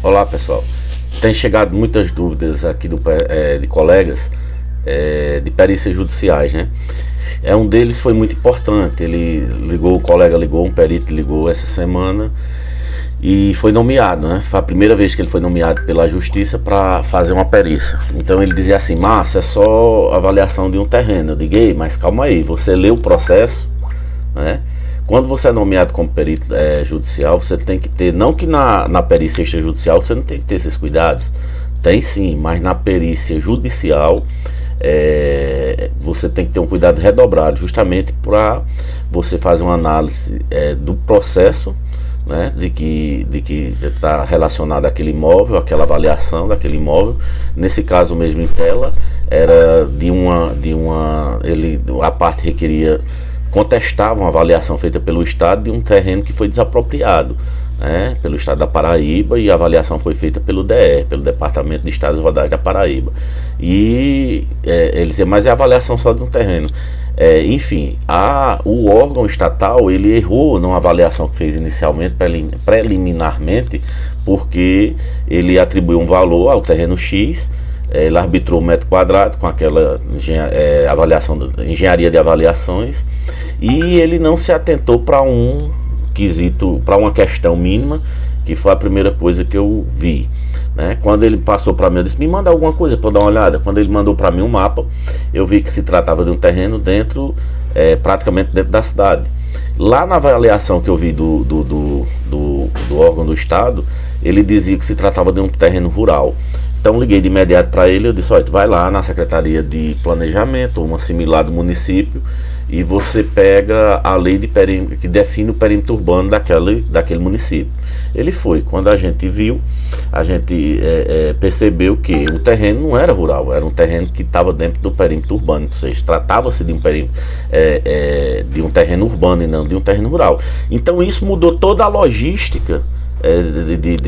Olá pessoal, tem chegado muitas dúvidas aqui de colegas de perícias judiciais, né? Um deles foi muito importante, o colega ligou, um perito ligou essa semana e foi nomeado, né? Foi a primeira vez que ele foi nomeado pela justiça para fazer uma perícia. Então ele dizia assim: Márcio, é só avaliação de um terreno. Eu digo: ei, mas calma aí, você leu o processo, né? Quando você é nomeado como perito judicial, você tem que ter, não que na perícia extrajudicial você não tem que ter esses cuidados, tem sim, mas na perícia judicial você tem que ter um cuidado redobrado, justamente para você fazer uma análise do processo, né, de que está relacionado àquele imóvel, aquela avaliação daquele imóvel. Nesse caso mesmo em tela, era a parte requeria, contestava uma avaliação feita pelo Estado de um terreno que foi desapropriado, né, pelo Estado da Paraíba, e a avaliação foi feita pelo DR, pelo Departamento de Estradas e Rodovias da Paraíba. E ele dizia: mas é avaliação só de um terreno. Enfim, o órgão estatal ele errou numa avaliação que fez inicialmente, preliminarmente, porque ele atribuiu um valor ao terreno X. Ele arbitrou o metro quadrado com aquela avaliação, engenharia de avaliações, e ele não se atentou para um quesito, para uma questão mínima, que foi a primeira coisa que eu vi, né? Quando ele passou para mim, eu disse: me manda alguma coisa para dar uma olhada. Quando ele mandou para mim um mapa, eu vi que se tratava de um terreno praticamente dentro da cidade. Lá na avaliação que eu vi do órgão do Estado, ele dizia que se tratava de um terreno rural. Então liguei de imediato para ele. Eu disse: olha, tu vai lá na Secretaria de Planejamento, uma similar do município, e você pega a lei de perímetro, que define o perímetro urbano daquele município. Ele foi. Quando a gente viu, a gente percebeu que o terreno não era rural, era um terreno que estava dentro do perímetro urbano, ou seja, tratava-se de um perímetro, de um terreno urbano e não de um terreno rural. Então isso mudou toda a logística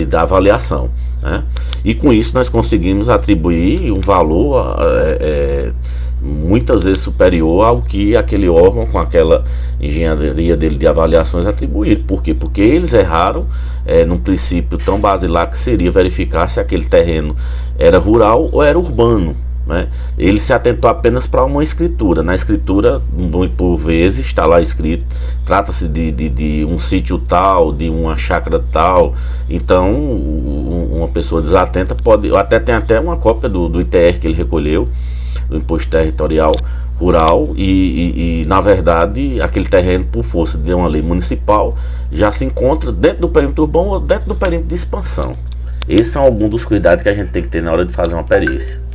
da avaliação, né? E com isso nós conseguimos atribuir um valor muitas vezes superior ao que aquele órgão, com aquela engenharia dele de avaliações, atribuíram. Por quê? Porque eles erraram num princípio tão basilar, que seria verificar se aquele terreno era rural ou era urbano, né? Ele se atentou apenas para uma escritura. Na escritura, por vezes, está lá escrito: trata-se de um sítio tal, de uma chácara tal. Então, uma pessoa desatenta pode, tem até uma cópia do ITR que ele recolheu, do Imposto Territorial Rural, e na verdade aquele terreno, por força de uma lei municipal, já se encontra dentro do perímetro urbano ou dentro do perímetro de expansão. Esses são alguns dos cuidados que a gente tem que ter na hora de fazer uma perícia.